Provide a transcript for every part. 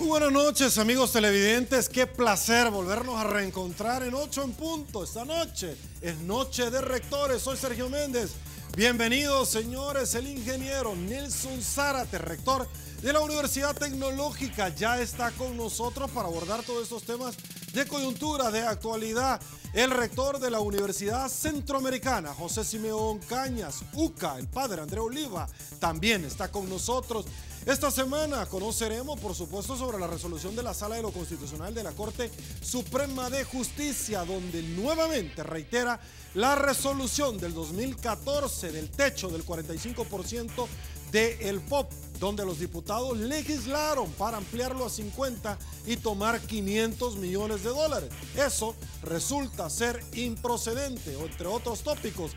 Muy buenas noches, amigos televidentes. Qué placer volvernos a reencontrar en 8 en punto. Esta noche es Noche de Rectores. Soy Sergio Méndez. Bienvenidos, señores. El ingeniero Nelson Zárate, rector de la Universidad Tecnológica, ya está con nosotros para abordar todos estos temas de coyuntura, de actualidad. El rector de la Universidad Centroamericana, José Simeón Cañas, UCA, el padre André Oliva, también está con nosotros. Esta semana conoceremos, por supuesto, sobre la resolución de la Sala de lo Constitucional de la Corte Suprema de Justicia, donde nuevamente reitera la resolución del 2014 del techo del 45% del FOP, donde los diputados legislaron para ampliarlo a 50 y tomar 500 millones de dólares. Eso resulta ser improcedente, entre otros tópicos.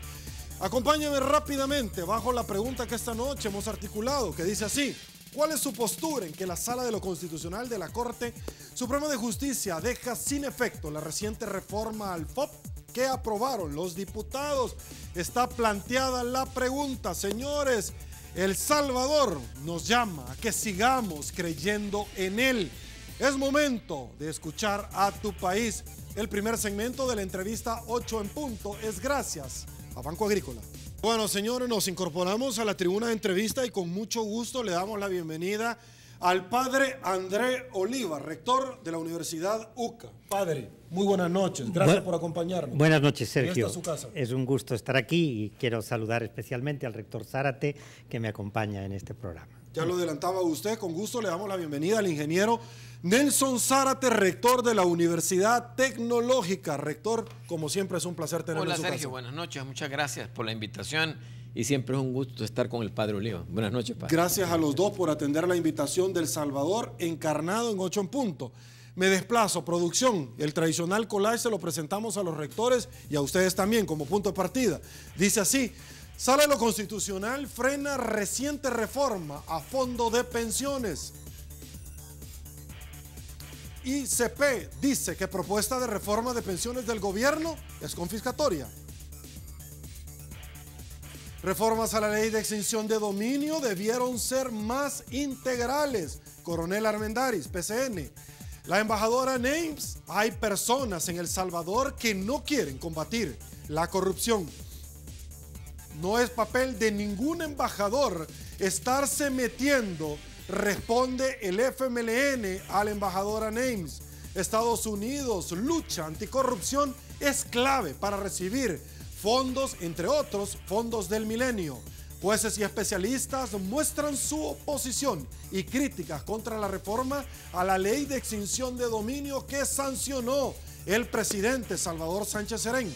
Acompáñenme rápidamente bajo la pregunta que esta noche hemos articulado, que dice así: ¿cuál es su postura en que la Sala de lo Constitucional de la Corte Suprema de Justicia deja sin efecto la reciente reforma al FOP que aprobaron los diputados? Está planteada la pregunta, señores. El Salvador nos llama a que sigamos creyendo en él. Es momento de escuchar a tu país. El primer segmento de la entrevista 8 en punto es gracias a Banco Agrícola. Bueno, señores, nos incorporamos a la tribuna de entrevista y con mucho gusto le damos la bienvenida al padre André Oliva, rector de la Universidad UCA. Padre, muy buenas noches. Gracias por acompañarnos. Buenas noches, Sergio. Esta es su casa. Es un gusto estar aquí y quiero saludar especialmente al rector Zárate, que me acompaña en este programa. Ya lo adelantaba usted, con gusto le damos la bienvenida al ingeniero Nelson Zárate, rector de la Universidad Tecnológica. Rector, como siempre es un placer tenerlo en su casa. Hola Sergio, buenas noches, muchas gracias por la invitación y siempre es un gusto estar con el padre Oliva. Buenas noches, padre. Gracias a los dos por atender la invitación del Salvador, encarnado en 8 en punto. Me desplazo, producción, el tradicional collage se lo presentamos a los rectores y a ustedes también como punto de partida. Dice así: Sala de lo Constitucional frena reciente reforma a fondo de pensiones. ICP dice que propuesta de reforma de pensiones del gobierno es confiscatoria. Reformas a la ley de extinción de dominio debieron ser más integrales. Coronel Armendáriz, PCN. La embajadora Names: hay personas en El Salvador que no quieren combatir la corrupción. No es papel de ningún embajador estarse metiendo, responde el FMLN a la embajadora Names. Estados Unidos lucha anticorrupción, es clave para recibir fondos, entre otros, fondos del milenio. Jueces y especialistas muestran su oposición y críticas contra la reforma a la ley de extinción de dominio que sancionó el presidente Salvador Sánchez Serén.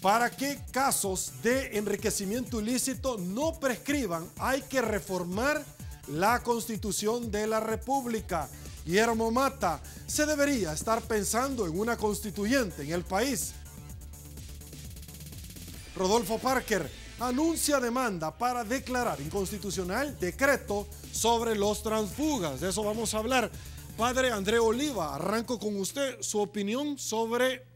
Para que casos de enriquecimiento ilícito no prescriban, hay que reformar la Constitución de la República. Guillermo Mata: se debería estar pensando en una constituyente en el país. Rodolfo Parker anuncia demanda para declarar inconstitucional decreto sobre los transfugas. De eso vamos a hablar. Padre André Oliva, arranco con usted. Su opinión sobre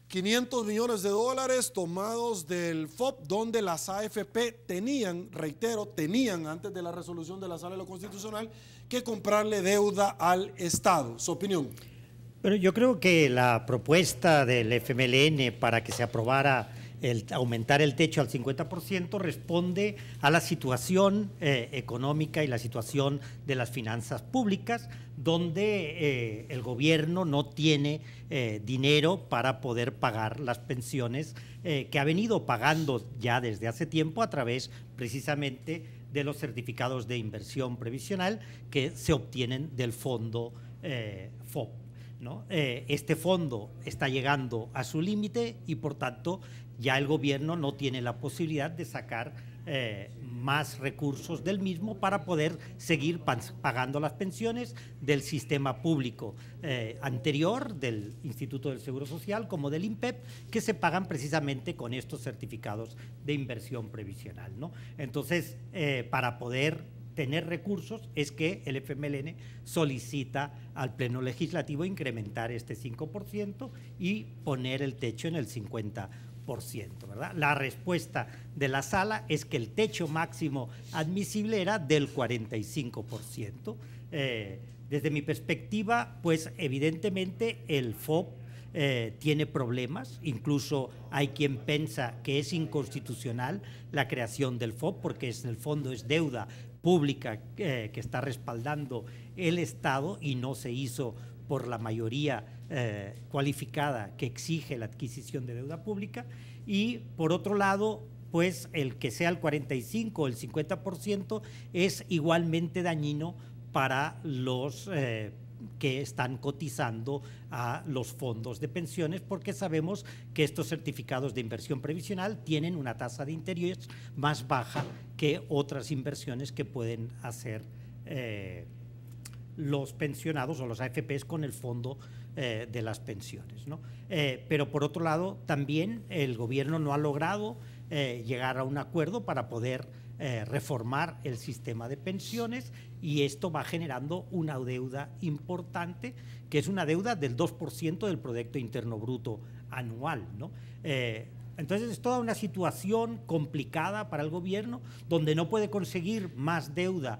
500 millones de dólares tomados del FOP, donde las AFP tenían, reitero, tenían antes de la resolución de la Sala de lo Constitucional que comprarle deuda al Estado. Su opinión. Pero yo creo que la propuesta del FMLN para que se aprobara aumentar el techo al 50% responde a la situación económica y la situación de las finanzas públicas, donde el gobierno no tiene dinero para poder pagar las pensiones que ha venido pagando ya desde hace tiempo a través precisamente de los certificados de inversión previsional que se obtienen del fondo FOP, ¿no? Este fondo está llegando a su límite y por tanto ya el gobierno no tiene la posibilidad de sacar más recursos del mismo para poder seguir pagando las pensiones del sistema público anterior, del Instituto del Seguro Social como del INPEP, que se pagan precisamente con estos certificados de inversión previsional, ¿no? Entonces, para poder tener recursos es que el FMLN solicita al Pleno Legislativo incrementar este 5% y poner el techo en el 50%. ¿verdad? La respuesta de la sala es que el techo máximo admisible era del 45%. Desde mi perspectiva, pues evidentemente el FOB tiene problemas, incluso hay quien piensa que es inconstitucional la creación del FOB porque en el fondo es deuda pública que está respaldando el Estado y no se hizo por la mayoría cualificada que exige la adquisición de deuda pública. Y por otro lado, pues el que sea el 45 o el 50% es igualmente dañino para los que están cotizando a los fondos de pensiones, porque sabemos que estos certificados de inversión previsional tienen una tasa de interés más baja que otras inversiones que pueden hacer los pensionados o los AFPs con el fondo de las pensiones, ¿no? Pero por otro lado, también el gobierno no ha logrado llegar a un acuerdo para poder reformar el sistema de pensiones, y esto va generando una deuda importante, que es una deuda del 2% del Producto Interno Bruto anual, ¿no? Entonces es toda una situación complicada para el gobierno, donde no puede conseguir más deuda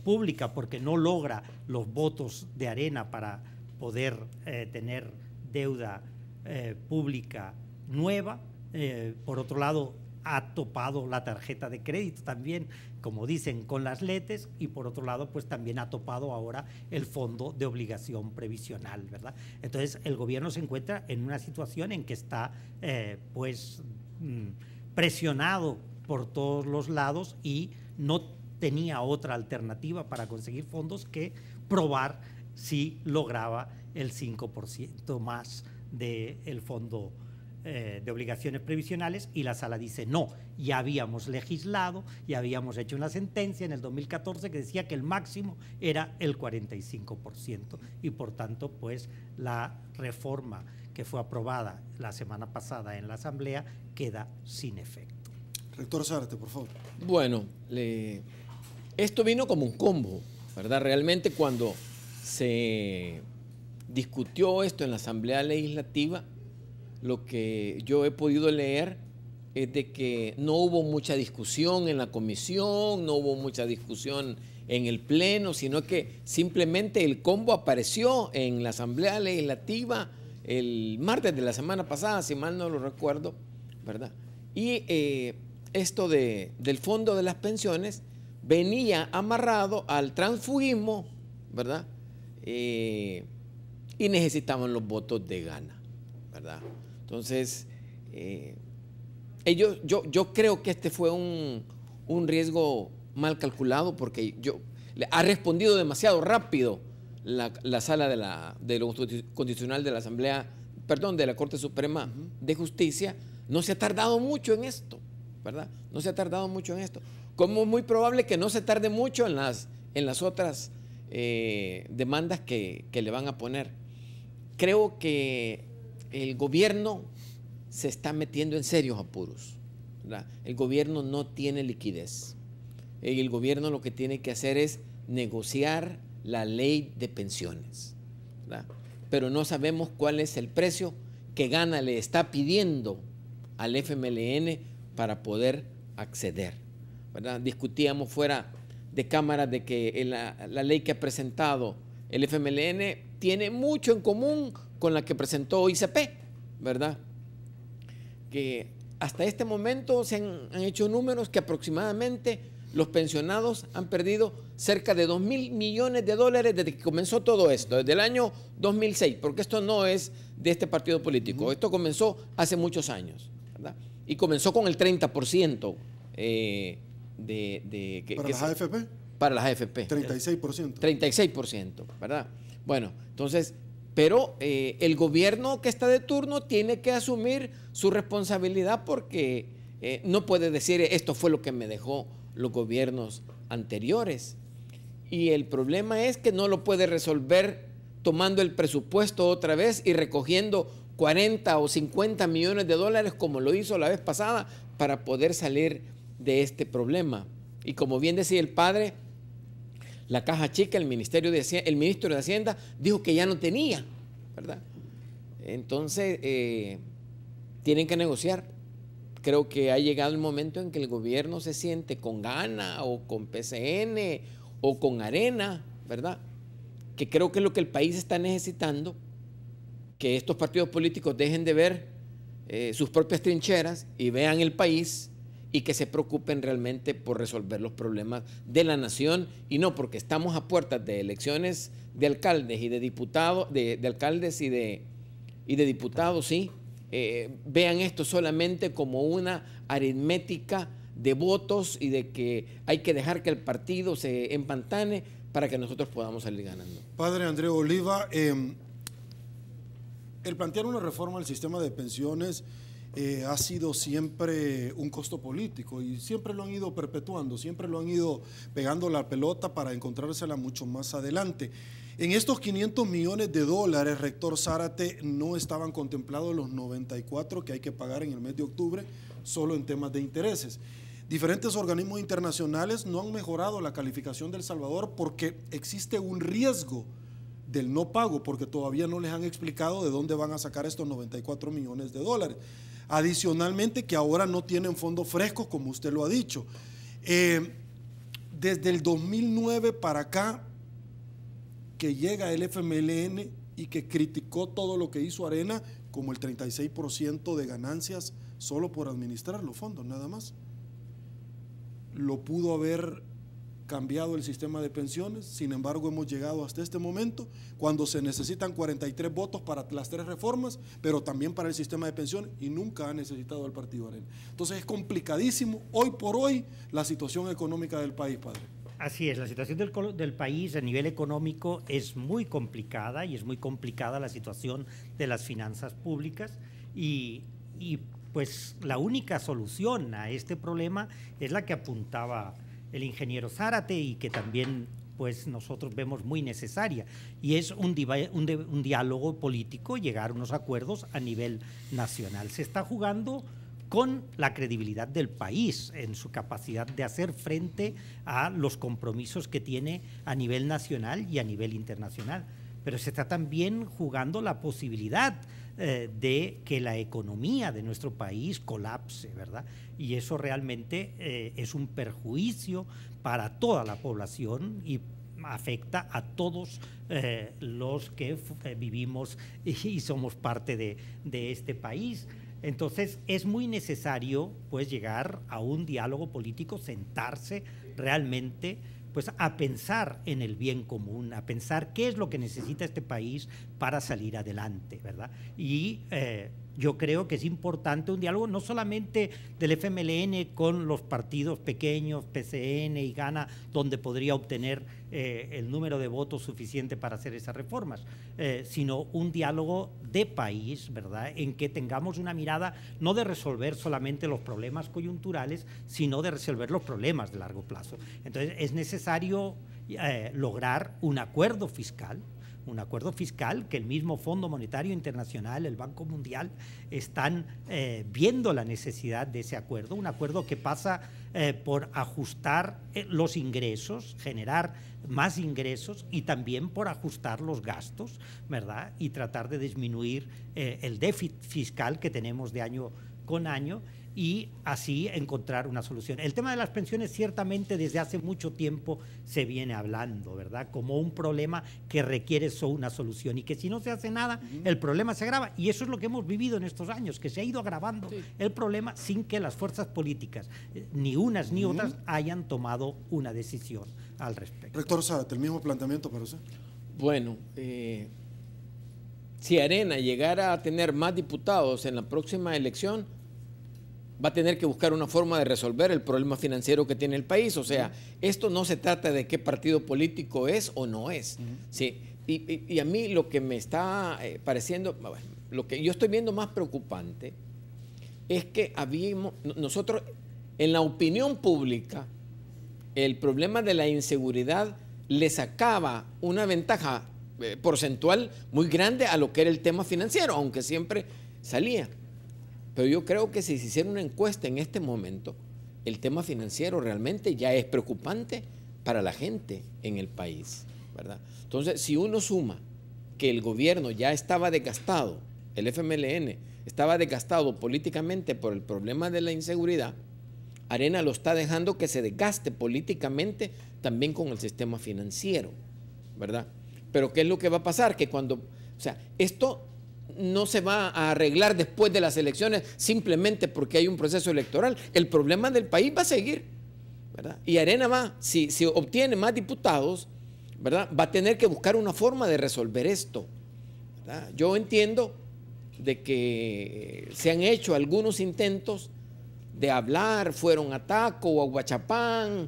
pública porque no logra los votos de Arena para poder tener deuda pública nueva. Por otro lado, ha topado la tarjeta de crédito también, como dicen, con las letes, y por otro lado, pues también ha topado ahora el fondo de obligación previsional, ¿verdad? Entonces, el gobierno se encuentra en una situación en que está, presionado por todos los lados y no tenía otra alternativa para conseguir fondos que probar si lograba el 5% más del fondo de obligaciones previsionales, y la sala dice no, ya habíamos legislado, ya habíamos hecho una sentencia en el 2014 que decía que el máximo era el 45%, y por tanto pues la reforma que fue aprobada la semana pasada en la Asamblea queda sin efecto. Rector Zárate, por favor. Bueno, esto vino como un combo, ¿verdad? Realmente cuando se discutió esto en la Asamblea Legislativa, lo que yo he podido leer es de que no hubo mucha discusión en la comisión, no hubo mucha discusión en el pleno, sino que simplemente el combo apareció en la Asamblea Legislativa el martes de la semana pasada, si mal no lo recuerdo, ¿verdad? Y esto del fondo de las pensiones venía amarrado al transfugismo, ¿verdad? Y necesitaban los votos de Gana, ¿verdad? Entonces, yo creo que este fue un riesgo mal calculado, porque ha respondido demasiado rápido la sala de lo constitucional de la Asamblea, perdón, de la Corte Suprema de Justicia. No se ha tardado mucho en esto, ¿verdad? No se ha tardado mucho en esto. Como es muy probable que no se tarde mucho en las otras demandas que le van a poner. Creo que el gobierno se está metiendo en serios apuros, ¿verdad? El gobierno no tiene liquidez. El gobierno lo que tiene que hacer es negociar la ley de pensiones, ¿verdad? Pero no sabemos cuál es el precio que Gana le está pidiendo al FMLN para poder acceder, ¿verdad? Discutíamos fuera de cámara de que la ley que ha presentado el FMLN tiene mucho en común con la que presentó ICP, ¿verdad? Que hasta este momento se han hecho números que aproximadamente los pensionados han perdido cerca de 2.000 millones de dólares desde que comenzó todo esto, desde el año 2006, porque esto no es de este partido político, esto comenzó hace muchos años, ¿verdad? Y comenzó con el 30% ¿Para las AFP? Para las AFP. 36%. 36%, ¿verdad? Bueno, entonces, pero el gobierno que está de turno tiene que asumir su responsabilidad, porque no puede decir esto fue lo que me dejó los gobiernos anteriores. Y el problema es que no lo puede resolver tomando el presupuesto otra vez y recogiendo 40 o 50 millones de dólares como lo hizo la vez pasada para poder salir de este problema. Y como bien decía el padre, la caja chica, el ministro de Hacienda dijo que ya no tenía, ¿verdad? Entonces, tienen que negociar. Creo que ha llegado el momento en que el gobierno se siente con Gana o con PCN o con Arena, ¿verdad? Que creo que es lo que el país está necesitando, que estos partidos políticos dejen de ver sus propias trincheras y vean el país y que se preocupen realmente por resolver los problemas de la nación, y no porque estamos a puertas de elecciones de alcaldes y de diputados, de alcaldes y de diputados, sí, vean esto solamente como una aritmética de votos y de que hay que dejar que el partido se empantane para que nosotros podamos salir ganando. Padre André Oliva, el plantear una reforma al sistema de pensiones ha sido siempre un costo político y siempre lo han ido perpetuando, siempre lo han ido pegando la pelota para encontrársela mucho más adelante. En estos 500 millones de dólares, rector Zárate, no estaban contemplados los 94 que hay que pagar en el mes de octubre, solo en temas de intereses. Diferentes organismos internacionales no han mejorado la calificación de El Salvador porque existe un riesgo del no pago, porque todavía no les han explicado de dónde van a sacar estos 94 millones de dólares. Adicionalmente, que ahora no tienen fondos frescos, como usted lo ha dicho. Desde el 2009 para acá, que llega el FMLN y que criticó todo lo que hizo Arena, como el 36% de ganancias solo por administrar los fondos, nada más. Lo pudo haber cambiado el sistema de pensiones, sin embargo hemos llegado hasta este momento cuando se necesitan 43 votos para las 3 reformas, pero también para el sistema de pensiones, y nunca ha necesitado el Partido Arena. Entonces es complicadísimo hoy por hoy la situación económica del país, padre. Así es, la situación del país a nivel económico es muy complicada, y es muy complicada la situación de las finanzas públicas, y pues la única solución a este problema es la que apuntaba el ingeniero Zárate y que también pues nosotros vemos muy necesaria, y es un diálogo político, llegar a unos acuerdos a nivel nacional. Se está jugando con la credibilidad del país en su capacidad de hacer frente a los compromisos que tiene a nivel nacional y a nivel internacional, pero se está también jugando la posibilidad de que la economía de nuestro país colapse, ¿verdad? Y eso realmente es un perjuicio para toda la población y afecta a todos los que vivimos y somos parte de este país. Entonces es muy necesario pues llegar a un diálogo político, sentarse realmente pues a pensar en el bien común, a pensar qué es lo que necesita este país para salir adelante, ¿verdad? Y yo creo que es importante un diálogo no solamente del FMLN con los partidos pequeños, PCN y Gana, donde podría obtener el número de votos suficiente para hacer esas reformas, sino un diálogo de país, ¿verdad?, en que tengamos una mirada no de resolver solamente los problemas coyunturales, sino de resolver los problemas de largo plazo. Entonces es necesario lograr un acuerdo fiscal que el mismo Fondo Monetario Internacional, el Banco Mundial, están viendo la necesidad de ese acuerdo, un acuerdo que pasa por ajustar los ingresos, generar más ingresos, y también por ajustar los gastos, ¿verdad?, y tratar de disminuir el déficit fiscal que tenemos de año con año, y así encontrar una solución. El tema de las pensiones ciertamente desde hace mucho tiempo se viene hablando, ¿verdad?, como un problema que requiere una solución, y que si no se hace nada, el problema se agrava, y eso es lo que hemos vivido en estos años, que se ha ido agravando el problema sin que las fuerzas políticas, ni unas ni otras, hayan tomado una decisión al respecto. Rector Zárate, el mismo planteamiento para usted. Bueno, si Arena llegara a tener más diputados en la próxima elección, va a tener que buscar una forma de resolver el problema financiero que tiene el país. O sea, esto no se trata de qué partido político es o no es. ¿Sí? Y a mí lo que me está pareciendo, lo que yo estoy viendo más preocupante es que nosotros en la opinión pública, el problema de la inseguridad le sacaba una ventaja porcentual muy grande a lo que era el tema financiero, aunque siempre salía. Pero yo creo que si se hiciera una encuesta en este momento, el tema financiero realmente ya es preocupante para la gente en el país, ¿verdad? Entonces, si uno suma que el gobierno ya estaba desgastado, el FMLN estaba desgastado políticamente por el problema de la inseguridad, Arena lo está dejando que se desgaste políticamente también con el sistema financiero, ¿verdad? Pero ¿qué es lo que va a pasar? Que cuando, o sea, esto no se va a arreglar después de las elecciones simplemente porque hay un proceso electoral. El problema del país va a seguir, ¿verdad? Y Arena va, si obtiene más diputados, ¿verdad?, va a tener que buscar una forma de resolver esto, ¿verdad? Yo entiendo de que se han hecho algunos intentos de hablar, fueron a Taco o a Huachapán,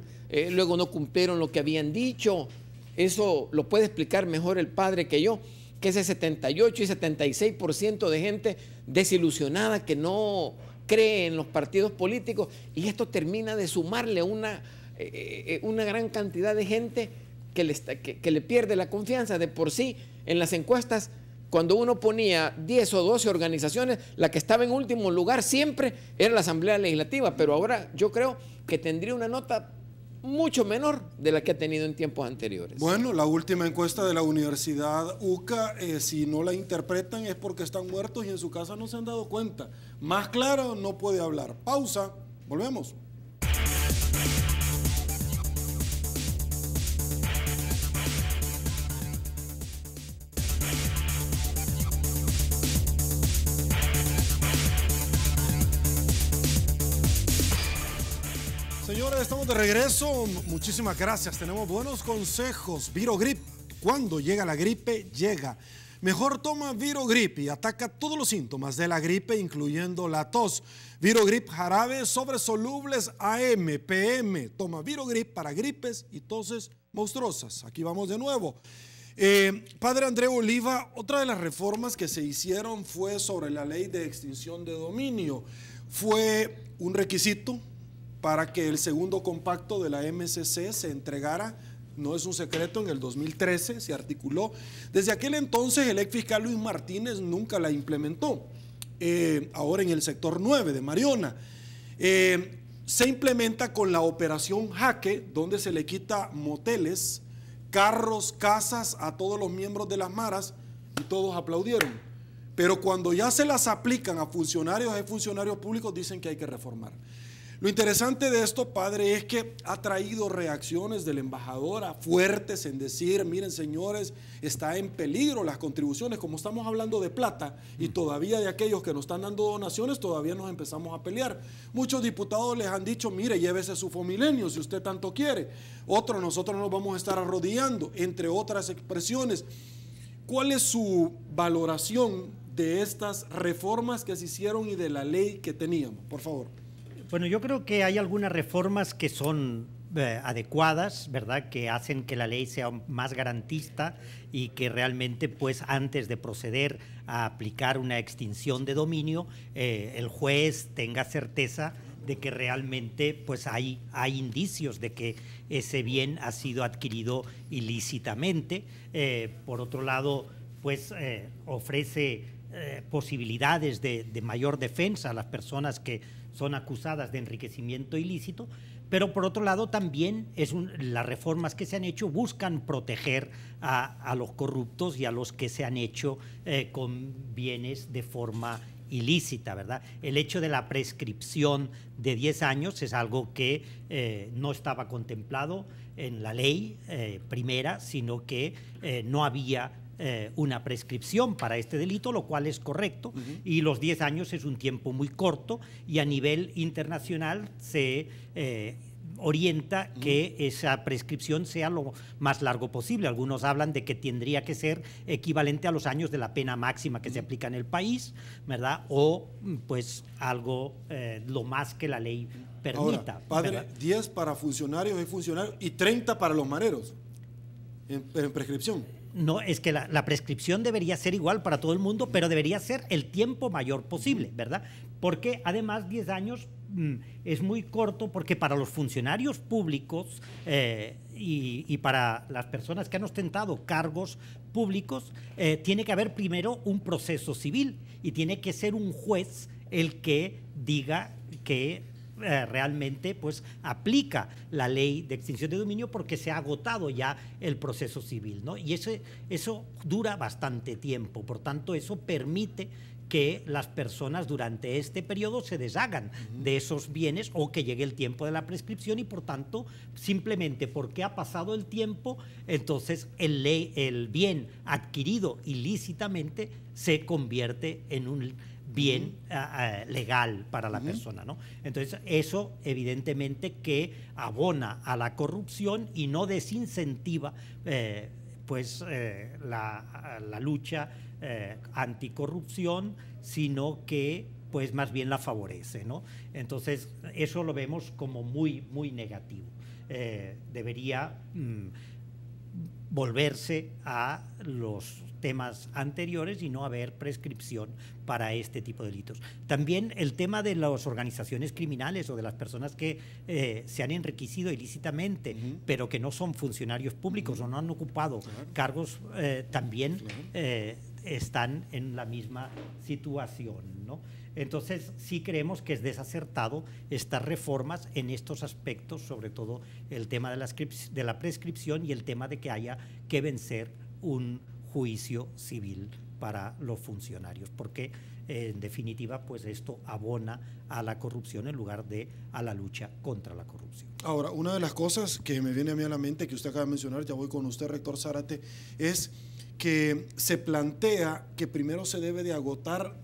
luego no cumplieron lo que habían dicho. Eso lo puede explicar mejor el padre que yo, que ese 78 y 76% de gente desilusionada que no cree en los partidos políticos, y esto termina de sumarle una gran cantidad de gente que le pierde la confianza. De por sí, en las encuestas, cuando uno ponía 10 o 12 organizaciones, la que estaba en último lugar siempre era la Asamblea Legislativa, pero ahora yo creo que tendría una nota mucho menor de la que ha tenido en tiempos anteriores. Bueno, la última encuesta de la Universidad UCA, si no la interpretan es porque están muertos y en su casa no se han dado cuenta. Más claro no puede hablar. Pausa, volvemos. Señores, estamos de regreso. Muchísimas gracias. Tenemos buenos consejos. Virogrip. Cuando llega la gripe, llega. Mejor toma Virogrip y ataca todos los síntomas de la gripe, incluyendo la tos. Virogrip jarabe sobresolubles AM, PM. Toma Virogrip para gripes y toses monstruosas. Aquí vamos de nuevo. Padre André Oliva, otra de las reformas que se hicieron fue sobre la ley de extinción de dominio. Fue un requisito para que el segundo compacto de la MCC se entregara. No es un secreto, en el 2013 se articuló. Desde aquel entonces el ex fiscal Luis Martínez nunca la implementó. Ahora en el sector 9 de Mariona. Se implementa con la operación Jaque, donde se le quita moteles, carros, casas a todos los miembros de las maras, y todos aplaudieron. Pero cuando ya se las aplican a funcionarios y funcionarios públicos, dicen que hay que reformar. Lo interesante de esto, padre, es que ha traído reacciones de la embajadora fuertes en decir, miren señores, está en peligro las contribuciones, como estamos hablando de plata y todavía de aquellos que nos están dando donaciones, todavía nos empezamos a pelear. Muchos diputados les han dicho, mire, llévese su Fomilenio si usted tanto quiere. Otros, nosotros nos vamos a estar arrodillando, entre otras expresiones. ¿Cuál es su valoración de estas reformas que se hicieron y de la ley que teníamos? Por favor. Bueno, yo creo que hay algunas reformas que son adecuadas, ¿verdad?, que hacen que la ley sea más garantista y que realmente, pues, antes de proceder a aplicar una extinción de dominio, el juez tenga certeza de que realmente, pues, hay indicios de que ese bien ha sido adquirido ilícitamente. Por otro lado, pues, ofrece posibilidades de mayor defensa a las personas que son acusadas de enriquecimiento ilícito, pero por otro lado también las reformas que se han hecho buscan proteger a los corruptos y a los que se han hecho con bienes de forma ilícita, ¿verdad? El hecho de la prescripción de 10 años es algo que no estaba contemplado en la ley primera, sino que no había una prescripción para este delito, lo cual es correcto, y los 10 años es un tiempo muy corto, y a nivel internacional se orienta que esa prescripción sea lo más largo posible. Algunos hablan de que tendría que ser equivalente a los años de la pena máxima que se aplica en el país, ¿verdad? O pues algo lo más que la ley permita. Ahora, padre, ¿verdad? 10 para funcionarios y funcionarios y 30 para los mareros en prescripción. No, es que la prescripción debería ser igual para todo el mundo, pero debería ser el tiempo mayor posible, ¿verdad? Porque además 10 años es muy corto, porque para los funcionarios públicos y para las personas que han ostentado cargos públicos, tiene que haber primero un proceso civil y tiene que ser un juez el que diga que realmente pues aplica la ley de extinción de dominio porque se ha agotado ya el proceso civil, ¿no? Y eso dura bastante tiempo, por tanto eso permite que las personas durante este periodo se deshagan de esos bienes o que llegue el tiempo de la prescripción y por tanto simplemente porque ha pasado el tiempo, entonces el bien adquirido ilícitamente se convierte en un bien legal para la persona, ¿no? Entonces eso evidentemente que abona a la corrupción y no desincentiva la lucha anticorrupción, sino que pues más bien la favorece, ¿no? Entonces eso lo vemos como muy, muy negativo. Debería volverse a los temas anteriores y no haber prescripción para este tipo de delitos. También el tema de las organizaciones criminales o de las personas que se han enriquecido ilícitamente, pero que no son funcionarios públicos o no han ocupado cargos, también están en la misma situación, ¿no? Entonces sí creemos que es desacertado estas reformas en estos aspectos, sobre todo el tema de la prescripción y el tema de que haya que vencer un juicio civil para los funcionarios, porque en definitiva pues esto abona a la corrupción en lugar de a la lucha contra la corrupción. Ahora, una de las cosas que me viene a mí a la mente, que usted acaba de mencionar, ya voy con usted, rector Zárate, es que se plantea que primero se debe de agotar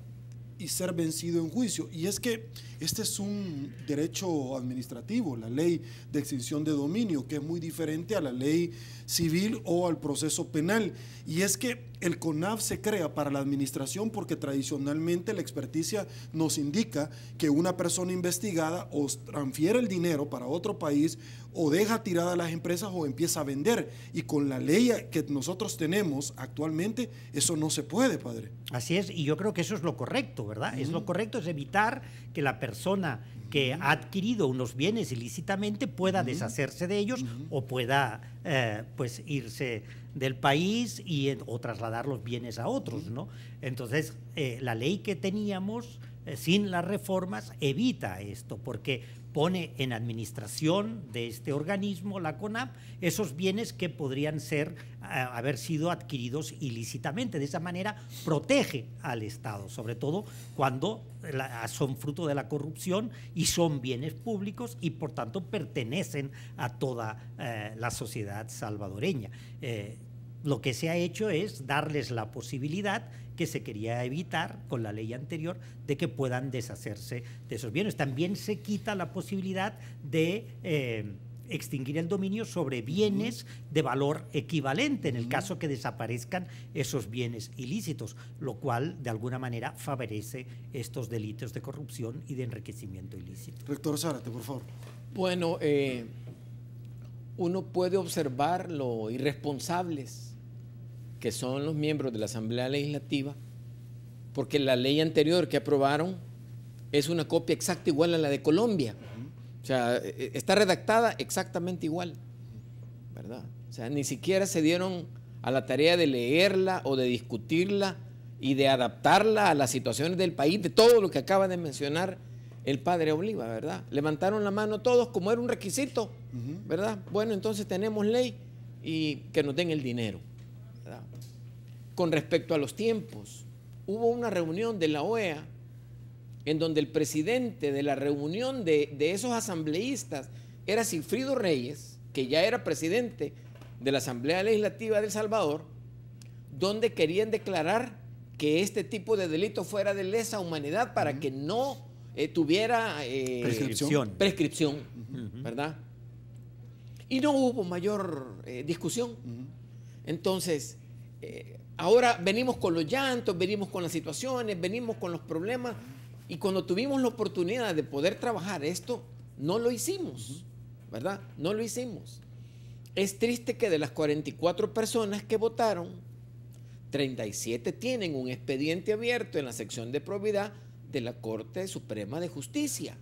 y ser vencido en juicio. Y es que este es un derecho administrativo, la ley de extinción de dominio, que es muy diferente a la ley civil o al proceso penal. Y es que el CONAF se crea para la administración porque tradicionalmente la experticia nos indica que una persona investigada o transfiere el dinero para otro país o deja tiradas las empresas o empieza a vender. Y con la ley que nosotros tenemos actualmente, eso no se puede, padre. Así es, y yo creo que eso es lo correcto, ¿verdad? Es lo correcto, es evitar que la persona que ha adquirido unos bienes ilícitamente pueda deshacerse de ellos o pueda pues irse del país o trasladar los bienes a otros, ¿no? Entonces, la ley que teníamos sin las reformas evita esto, porque pone en administración de este organismo, la CONAF, esos bienes que podrían haber sido adquiridos ilícitamente. De esa manera protege al Estado, sobre todo cuando son fruto de la corrupción y son bienes públicos y por tanto pertenecen a toda la sociedad salvadoreña. Lo que se ha hecho es darles la posibilidad que se quería evitar con la ley anterior de que puedan deshacerse de esos bienes. También se quita la posibilidad de extinguir el dominio sobre bienes de valor equivalente en el caso que desaparezcan esos bienes ilícitos, lo cual de alguna manera favorece estos delitos de corrupción y de enriquecimiento ilícito. Rector Zárate, por favor. Bueno, uno puede observar lo irresponsables que son los miembros de la Asamblea Legislativa, porque la ley anterior que aprobaron es una copia exacta igual a la de Colombia. O sea, está redactada exactamente igual, ¿verdad? O sea, ni siquiera se dieron a la tarea de leerla o de discutirla y de adaptarla a las situaciones del país, de todo lo que acaba de mencionar el padre Oliva, ¿verdad? Levantaron la mano todos como era un requisito, ¿verdad? Bueno, entonces tenemos ley y que nos den el dinero, ¿verdad? Con respecto a los tiempos, hubo una reunión de la OEA en donde el presidente de la reunión de esos asambleístas era Sigfrido Reyes, que ya era presidente de la Asamblea Legislativa de El Salvador, donde querían declarar que este tipo de delito fuera de lesa humanidad para que no tuviera prescripción, ¿verdad? Y no hubo mayor discusión. Entonces, ahora venimos con los llantos, venimos con las situaciones, venimos con los problemas, y cuando tuvimos la oportunidad de poder trabajar esto, no lo hicimos, ¿verdad? No lo hicimos. Es triste que de las 44 personas que votaron, 37 tienen un expediente abierto en la sección de probidad de la Corte Suprema de Justicia,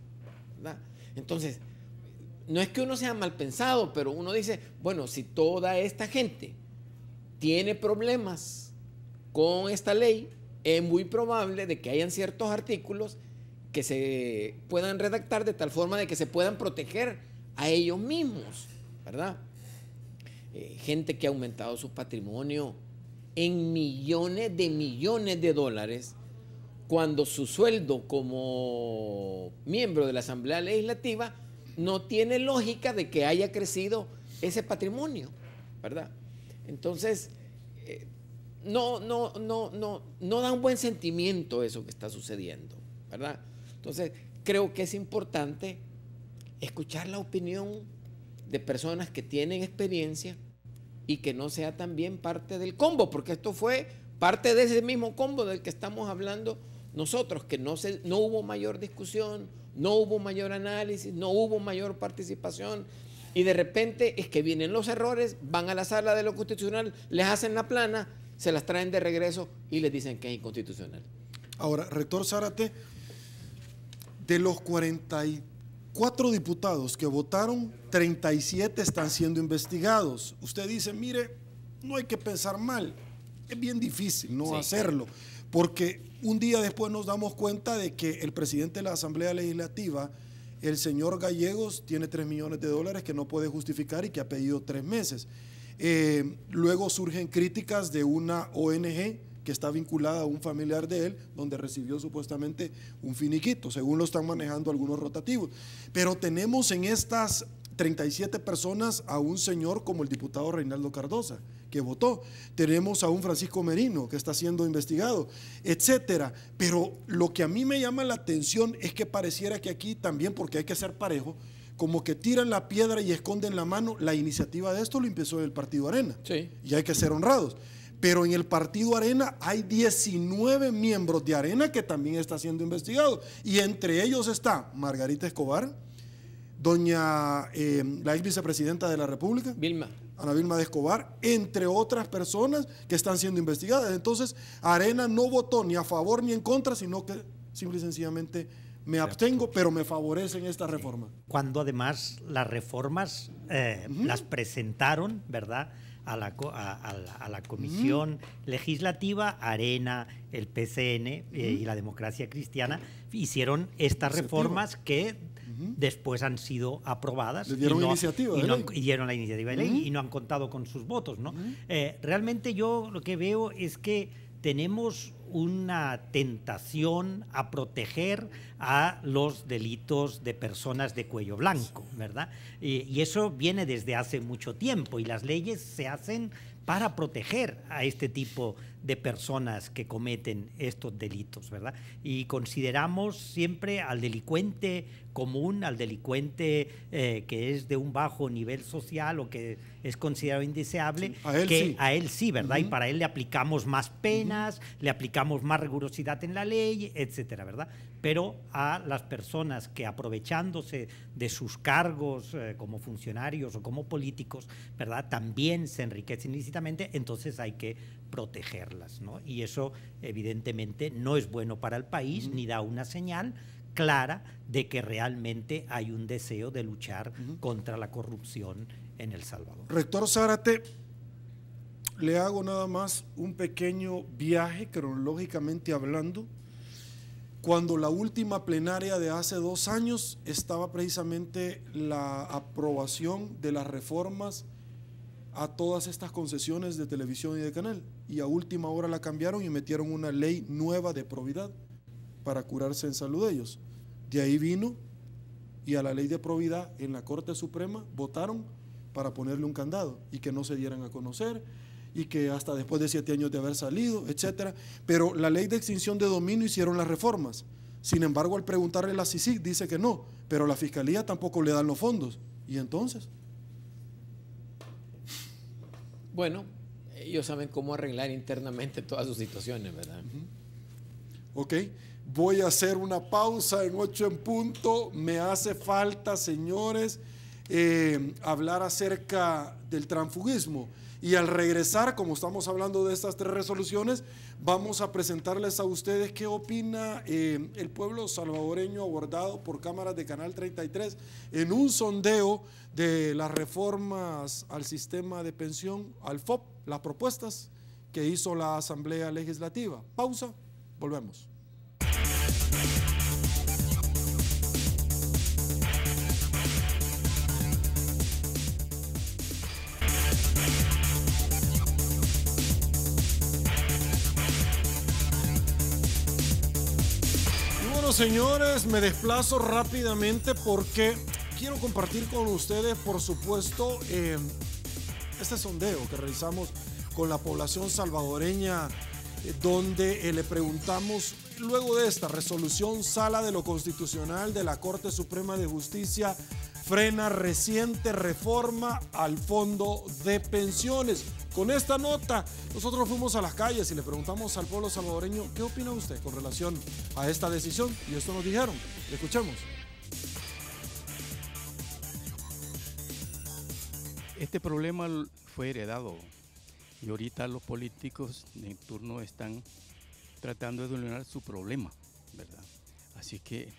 ¿verdad? Entonces, no es que uno sea mal pensado, pero uno dice, bueno, si toda esta gente tiene problemas con esta ley, es muy probable de que hayan ciertos artículos que se puedan redactar de tal forma de que se puedan proteger a ellos mismos, ¿verdad? Gente que ha aumentado su patrimonio en millones de dólares, cuando su sueldo como miembro de la Asamblea Legislativa no tiene lógica de que haya crecido ese patrimonio, ¿verdad? Entonces, no da un buen sentimiento eso que está sucediendo, ¿verdad? Entonces, creo que es importante escuchar la opinión de personas que tienen experiencia y que no sea también parte del combo, porque esto fue parte de ese mismo combo del que estamos hablando nosotros, que no hubo mayor discusión, no hubo mayor análisis, no hubo mayor participación, y de repente es que vienen los errores, van a la sala de lo constitucional, les hacen la plana, se las traen de regreso y les dicen que es inconstitucional. Ahora, rector Zárate, de los 44 diputados que votaron, 37 están siendo investigados. Usted dice, mire, no hay que pensar mal, es bien difícil no hacerlo, porque un día después nos damos cuenta de que el presidente de la Asamblea Legislativa, el señor Gallegos, tiene $3 millones que no puede justificar y que ha pedido 3 meses. Luego surgen críticas de una ONG que está vinculada a un familiar de él, donde recibió supuestamente un finiquito, según lo están manejando algunos rotativos. Pero tenemos en estas 37 personas a un señor como el diputado Reinaldo Cardosa, que votó. Tenemos a un Francisco Merino, que está siendo investigado, etcétera. Pero lo que a mí me llama la atención es que pareciera que aquí también, porque hay que ser parejo, como que tiran la piedra y esconden la mano. La iniciativa de esto lo empezó el Partido Arena, y hay que ser honrados. Pero en el Partido Arena hay 19 miembros de Arena que también están siendo investigados, y entre ellos está Margarita Escobar, la ex vicepresidenta de la República, Ana Vilma de Escobar, entre otras personas que están siendo investigadas. Entonces, Arena no votó ni a favor ni en contra, sino que simple y sencillamente me abstengo, pero me favorecen esta reforma. Cuando además las reformas las presentaron, ¿verdad?, a la Comisión Legislativa, Arena, el PCN y la Democracia Cristiana hicieron estas reformas que después han sido aprobadas. Le dieron iniciativa de ley. Y dieron la iniciativa de ley y no han contado con sus votos, ¿no? Realmente yo lo que veo es que tenemos una tentación a proteger a los delitos de personas de cuello blanco, ¿verdad? Y eso viene desde hace mucho tiempo, y las leyes se hacen para proteger a este tipo de personas que cometen estos delitos, ¿verdad? Y consideramos siempre al delincuente común, al delincuente que es de un bajo nivel social o que es considerado indeseable, a él sí, ¿verdad? Y para él le aplicamos más penas, le aplicamos más rigurosidad en la ley, etcétera, ¿verdad? Pero a las personas que, aprovechándose de sus cargos como funcionarios o como políticos, ¿verdad?, también se enriquecen ilícitamente, entonces hay que protegerlas, ¿no? Y eso evidentemente no es bueno para el país, ni da una señal clara de que realmente hay un deseo de luchar contra la corrupción en El Salvador. Rector Zárate, le hago nada más un pequeño viaje cronológicamente hablando. Cuando la última plenaria de hace 2 años estaba precisamente la aprobación de las reformas a todas estas concesiones de televisión y de canal, y a última hora la cambiaron y metieron una ley nueva de probidad para curarse en salud de ellos. De ahí vino, y a la ley de probidad en la Corte Suprema votaron para ponerle un candado y que no se dieran a conocer, y que hasta después de 7 años de haber salido, etcétera. Pero la ley de extinción de dominio hicieron las reformas. Sin embargo, al preguntarle a la CICIG dice que no, pero la Fiscalía tampoco le dan los fondos. ¿Y entonces? Bueno, ellos saben cómo arreglar internamente todas sus situaciones, ¿verdad? Ok, voy a hacer una pausa en 8 en punto. Me hace falta, señores, hablar acerca del transfugismo. Y al regresar, como estamos hablando de estas 3 resoluciones, vamos a presentarles a ustedes qué opina el pueblo salvadoreño abordado por cámaras de Canal 33 en un sondeo de las reformas al sistema de pensión, al FOP, las propuestas que hizo la Asamblea Legislativa. Pausa, volvemos. señores, me desplazo rápidamente porque quiero compartir con ustedes, por supuesto, este sondeo que realizamos con la población salvadoreña, donde le preguntamos, luego de esta resolución, Sala de lo Constitucional de la Corte Suprema de Justicia frena reciente reforma al fondo de pensiones. Con esta nota, nosotros fuimos a las calles y le preguntamos al pueblo salvadoreño, ¿qué opina usted con relación a esta decisión? Y esto nos dijeron. Escuchemos. Este problema fue heredado y ahorita los políticos en turno están tratando de solucionar su problema, ¿verdad? Así que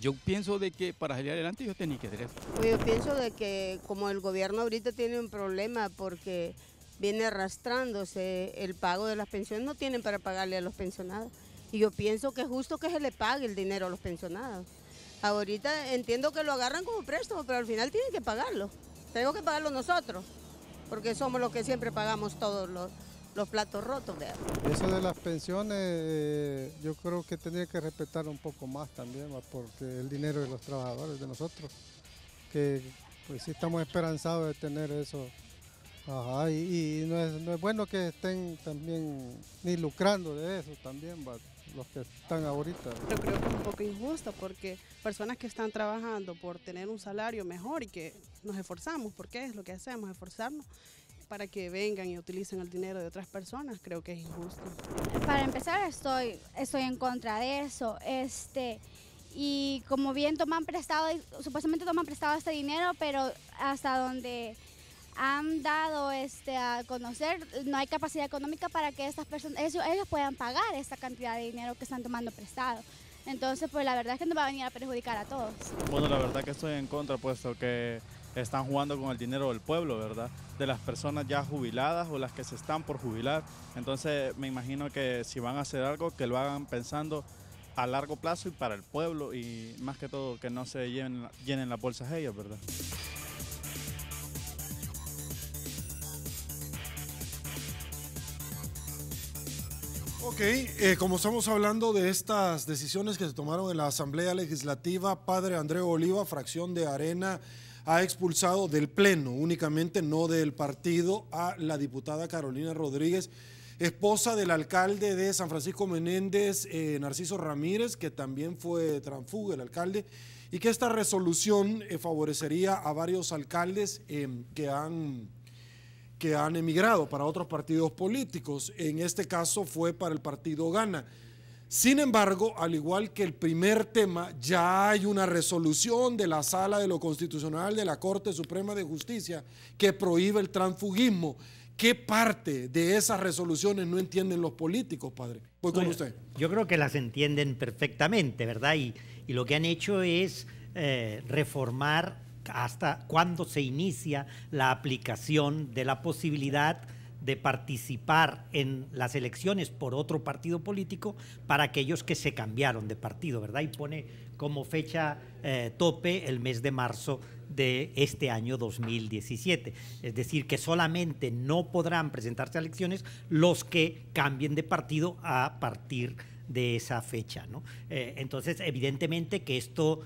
yo pienso de que para salir adelante yo tenía que hacer eso. Pues yo pienso de que como el gobierno ahorita tiene un problema porque viene arrastrándose el pago de las pensiones, no tienen para pagarle a los pensionados. Y yo pienso que es justo que se le pague el dinero a los pensionados. Ahorita entiendo que lo agarran como préstamo, pero al final tienen que pagarlo. Tenemos que pagarlo nosotros, porque somos los que siempre pagamos todos los platos rotos, ¿verdad? Eso de las pensiones, yo creo que tendría que respetar un poco más también, porque el dinero de los trabajadores, de nosotros, que pues sí estamos esperanzados de tener eso. Ajá, y no es bueno que estén también ni lucrando de eso también, los que están ahorita. Yo creo que es un poco injusto porque personas que están trabajando por tener un salario mejor y que nos esforzamos, porque es lo que hacemos, esforzarnos para que vengan y utilicen el dinero de otras personas, creo que es injusto. Para empezar, estoy en contra de eso. Y como bien toman prestado, supuestamente toman prestado este dinero, pero hasta donde han dado a conocer, no hay capacidad económica para que estas personas, ellos puedan pagar esta cantidad de dinero que están tomando prestado. Entonces, pues la verdad es que nos va a venir a perjudicar a todos. Bueno, la verdad que estoy en contra, puesto que están jugando con el dinero del pueblo, ¿verdad? De las personas ya jubiladas o las que se están por jubilar. Entonces, me imagino que si van a hacer algo, que lo hagan pensando a largo plazo y para el pueblo, y más que todo que no se llenen las bolsas ellos, ¿verdad? Ok, como estamos hablando de estas decisiones que se tomaron en la Asamblea Legislativa, Padre Andreu Oliva, fracción de Arena, ha expulsado del Pleno, únicamente no del partido, a la diputada Carolina Rodríguez, esposa del alcalde de San Francisco Menéndez, Narciso Ramírez, que también fue transfuga el alcalde, y que esta resolución favorecería a varios alcaldes que han emigrado para otros partidos políticos. En este caso fue para el partido Gana. Sin embargo, al igual que el primer tema, ya hay una resolución de la Sala de lo Constitucional de la Corte Suprema de Justicia que prohíbe el transfugismo. ¿Qué parte de esas resoluciones no entienden los políticos, padre? Voy con usted. Yo creo que las entienden perfectamente, ¿verdad? Y lo que han hecho es reformar hasta cuándo se inicia la aplicación de la posibilidad de participar en las elecciones por otro partido político para aquellos que se cambiaron de partido, ¿verdad? Y pone como fecha tope el mes de marzo de este año 2017. Es decir, que solamente no podrán presentarse a elecciones los que cambien de partido a partir de esa fecha, ¿no? Entonces, evidentemente que esto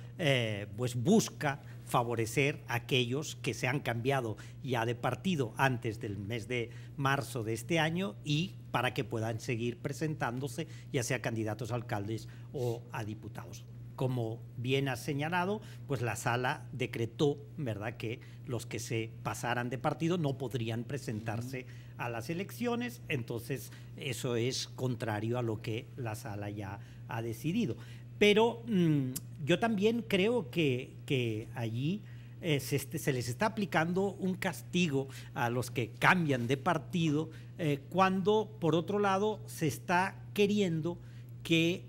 pues busca favorecer a aquellos que se han cambiado ya de partido antes del mes de marzo de este año y para que puedan seguir presentándose, ya sea candidatos a alcaldes o a diputados. Como bien has señalado, pues la sala decretó, ¿verdad?, que los que se pasaran de partido no podrían presentarse a las elecciones, entonces eso es contrario a lo que la sala ya ha decidido. Pero yo también creo que allí se les está aplicando un castigo a los que cambian de partido cuando, por otro lado, se está queriendo que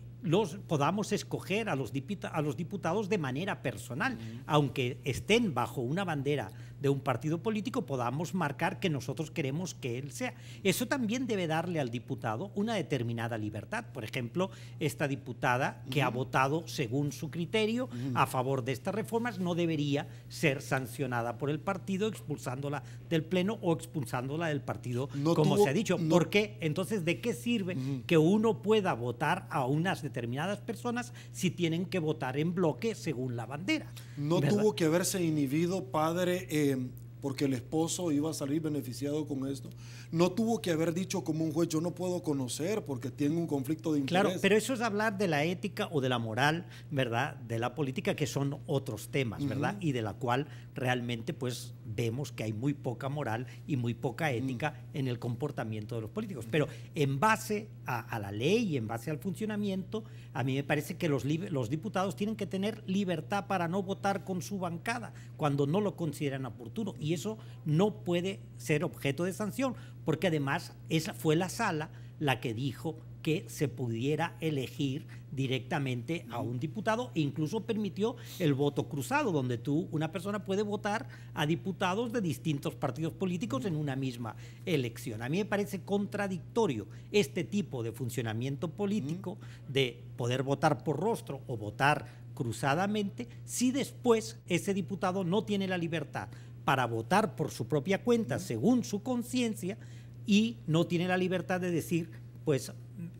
podamos escoger a los diputados de manera personal, aunque estén bajo una bandera de un partido político, podamos marcar que nosotros queremos que él sea. Eso también debe darle al diputado una determinada libertad. Por ejemplo, esta diputada que ha votado según su criterio a favor de estas reformas no debería ser sancionada por el partido, expulsándola del Pleno o expulsándola del partido, como se ha dicho. ¿Por qué? Entonces, ¿de qué sirve que uno pueda votar a unas determinadas personas si tienen que votar en bloque según la bandera? No ¿verdad? tuvo que haberse inhibido, padre, porque el esposo iba a salir beneficiado con esto. No tuvo que haber dicho como un juez, yo no puedo conocer porque tiene un conflicto de interés. Claro, pero eso es hablar de la ética o de la moral, ¿verdad? De la política, que son otros temas, ¿verdad? Y de la cual realmente pues vemos que hay muy poca moral y muy poca ética en el comportamiento de los políticos. Pero en base a la ley y en base al funcionamiento, a mí me parece que los diputados tienen que tener libertad para no votar con su bancada cuando no lo consideran oportuno. Y eso no puede ser objeto de sanción, porque además esa fue la sala la que dijo que se pudiera elegir directamente a un diputado e incluso permitió el voto cruzado, donde una persona puede votar a diputados de distintos partidos políticos en una misma elección. A mí me parece contradictorio este tipo de funcionamiento político de poder votar por rostro o votar cruzadamente si después ese diputado no tiene la libertad para votar por su propia cuenta según su conciencia y no tiene la libertad de decir, pues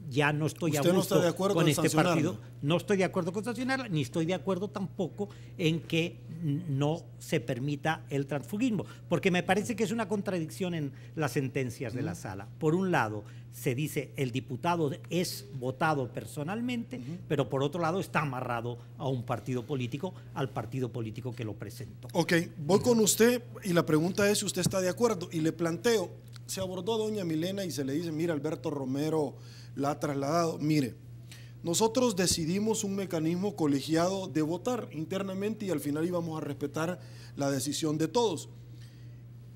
ya no estoy a gusto con este partido. No estoy de acuerdo con sancionarla, ni estoy de acuerdo tampoco en que no se permita el transfugismo, porque me parece que es una contradicción en las sentencias de la sala. Por un lado, se dice el diputado es votado personalmente, pero por otro lado está amarrado a un partido político, al partido político que lo presentó. Ok, voy con usted y la pregunta es si usted está de acuerdo y le planteo, se abordó a doña Milena y se le dice, mira, Alberto Romero la ha trasladado, mire, nosotros decidimos un mecanismo colegiado de votar internamente y al final íbamos a respetar la decisión de todos.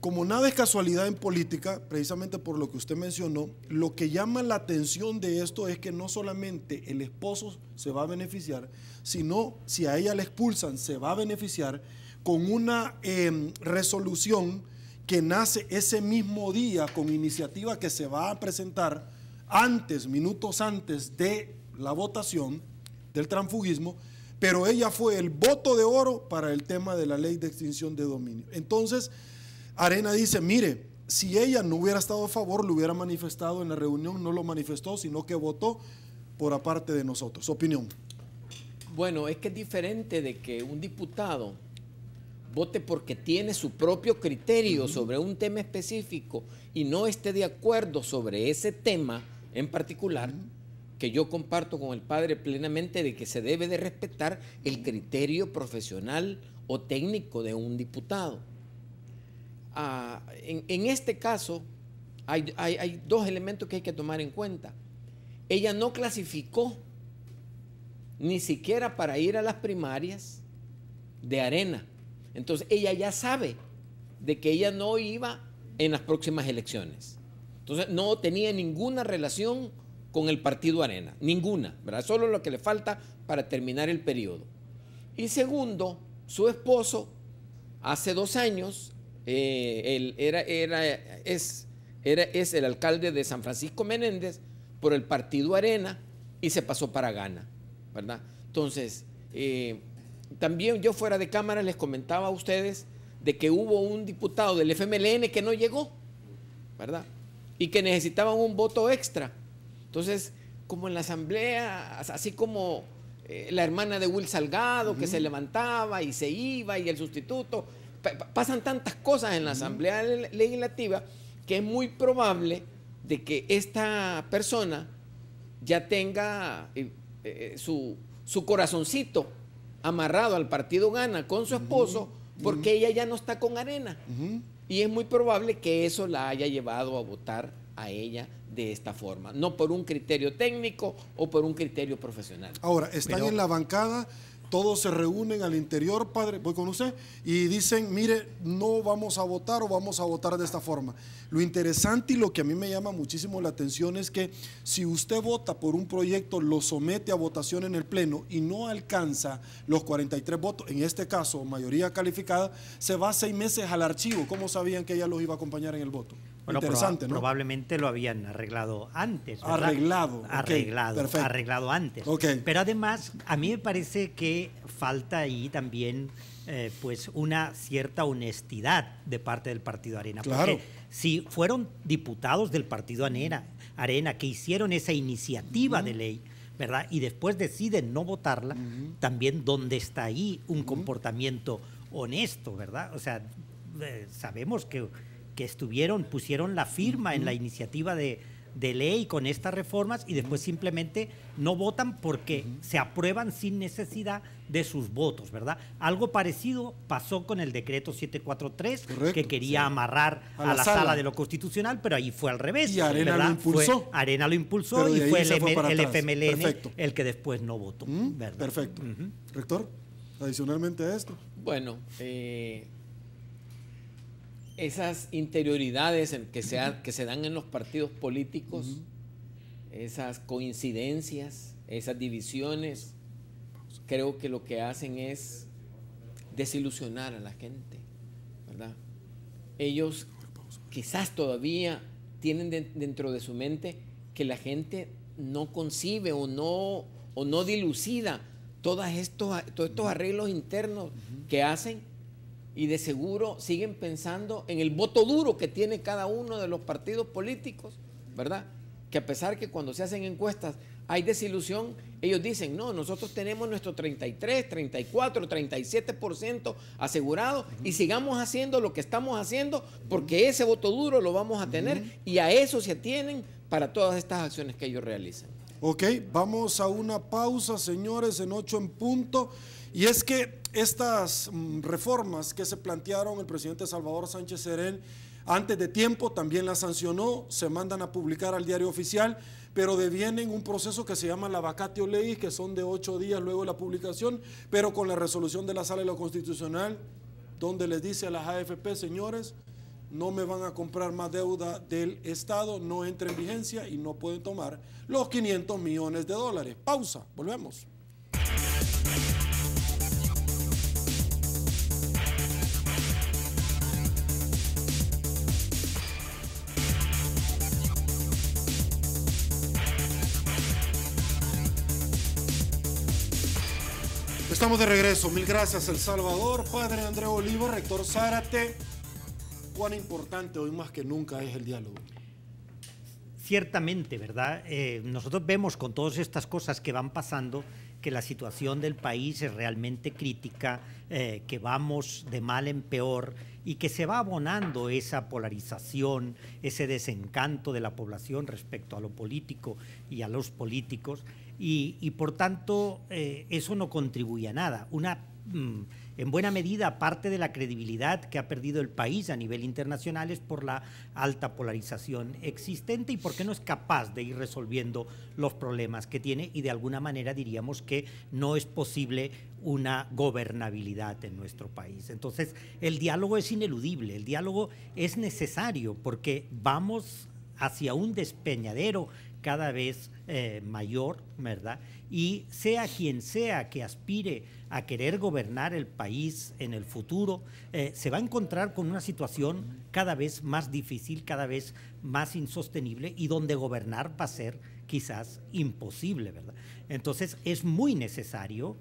Como nada es casualidad en política, precisamente por lo que usted mencionó, lo que llama la atención de esto es que no solamente el esposo se va a beneficiar, sino si a ella la expulsan, se va a beneficiar con una resolución que nace ese mismo día con iniciativa que se va a presentar minutos antes de la votación del transfugismo, pero ella fue el voto de oro para el tema de la ley de extinción de dominio. Entonces, Arena dice, mire, si ella no hubiera estado a favor, lo hubiera manifestado en la reunión, no lo manifestó, sino que votó por aparte de nosotros. ¿Su opinión? Bueno, es que es diferente de que un diputado vote porque tiene su propio criterio sobre un tema específico y no esté de acuerdo sobre ese tema en particular, que yo comparto con el padre plenamente de que se debe de respetar el criterio profesional o técnico de un diputado. En este caso hay dos elementos que hay que tomar en cuenta. Ella no clasificó ni siquiera para ir a las primarias de Arena. Entonces ella ya sabe de que ella no iba en las próximas elecciones. Entonces no tenía ninguna relación con el partido Arena, ninguna, ¿verdad? Solo lo que le falta para terminar el periodo. Y segundo, su esposo hace 2 años él es el alcalde de San Francisco Menéndez por el partido Arena y se pasó para Gana, ¿verdad? Entonces, también yo fuera de cámara les comentaba a ustedes de que hubo un diputado del FMLN que no llegó, ¿verdad? Y que necesitaban un voto extra. Entonces, como en la asamblea, así como la hermana de Will Salgado que se levantaba y se iba y el sustituto, pasan tantas cosas en la asamblea legislativa que es muy probable de que esta persona ya tenga su corazoncito amarrado al partido Gana con su esposo porque ella ya no está con Arena. Y es muy probable que eso la haya llevado a votar a ella de esta forma, no por un criterio técnico o por un criterio profesional. Ahora, están en la bancada todos se reúnen al interior, padre, voy con usted, y dicen, mire, no vamos a votar o vamos a votar de esta forma. Lo interesante y lo que a mí me llama muchísimo la atención es que si usted vota por un proyecto, lo somete a votación en el Pleno y no alcanza los 43 votos, en este caso, mayoría calificada, se va 6 meses al archivo. ¿Cómo sabían que ella los iba a acompañar en el voto? Bueno, interesante, ¿no? Probablemente lo habían arreglado antes, ¿verdad? Arreglado. Arreglado, perfecto. arreglado antes. Okay. Pero además, a mí me parece que falta ahí también pues una cierta honestidad de parte del Partido Arena. Claro. Porque si fueron diputados del Partido Arena que hicieron esa iniciativa de ley, ¿verdad? Y después deciden no votarla, también donde está ahí un comportamiento honesto, ¿verdad? O sea, sabemos que pusieron la firma en la iniciativa de ley con estas reformas y después simplemente no votan porque se aprueban sin necesidad de sus votos, ¿verdad? Algo parecido pasó con el decreto 743, correcto, que quería amarrar a la sala de lo constitucional, pero ahí fue al revés. Y Arena lo impulsó. Arena lo impulsó y fue el FMLN el que después no votó, ¿verdad? Perfecto. Rector, adicionalmente a esto. Bueno, esas interioridades que se dan en los partidos políticos, esas coincidencias, esas divisiones, creo que lo que hacen es desilusionar a la gente, ¿verdad? Ellos quizás todavía tienen dentro de su mente que la gente no concibe o no dilucida todos estos arreglos internos que hacen. Y de seguro siguen pensando en el voto duro que tiene cada uno de los partidos políticos, ¿verdad? Que a pesar que cuando se hacen encuestas hay desilusión, ellos dicen, no, nosotros tenemos nuestro 33, 34, 37% asegurado y sigamos haciendo lo que estamos haciendo porque ese voto duro lo vamos a tener y a eso se atienen para todas estas acciones que ellos realizan. Ok, vamos a una pausa, señores, en 8 en punto. Y es que estas reformas que se plantearon, el presidente Salvador Sánchez Serén antes de tiempo también las sancionó, se mandan a publicar al diario oficial, pero devienen un proceso que se llama la vacatio legis, que son de 8 días luego de la publicación, pero con la resolución de la Sala de lo Constitucional, donde les dice a las AFP, señores, no me van a comprar más deuda del Estado, no entra en vigencia y no pueden tomar los 500 millones de dólares. Pausa, volvemos. Estamos de regreso. Mil gracias, El Salvador. Padre Andrés Olivo, rector Zárate. ¿Cuán importante hoy más que nunca es el diálogo? Ciertamente, ¿verdad? Nosotros vemos con todas estas cosas que van pasando que la situación del país es realmente crítica, que vamos de mal en peor y que se va abonando esa polarización, ese desencanto de la población respecto a lo político y a los políticos y por tanto eso no contribuye a nada. En buena medida, parte de la credibilidad que ha perdido el país a nivel internacional es por la alta polarización existente y porque no es capaz de ir resolviendo los problemas que tiene y de alguna manera diríamos que no es posible una gobernabilidad en nuestro país. Entonces, el diálogo es ineludible, el diálogo es necesario porque vamos hacia un despeñadero cada vez mayor, ¿verdad? Y sea quien sea que aspire a querer gobernar el país en el futuro, se va a encontrar con una situación cada vez más difícil, cada vez más insostenible y donde gobernar va a ser quizás imposible, ¿verdad? Entonces es muy necesario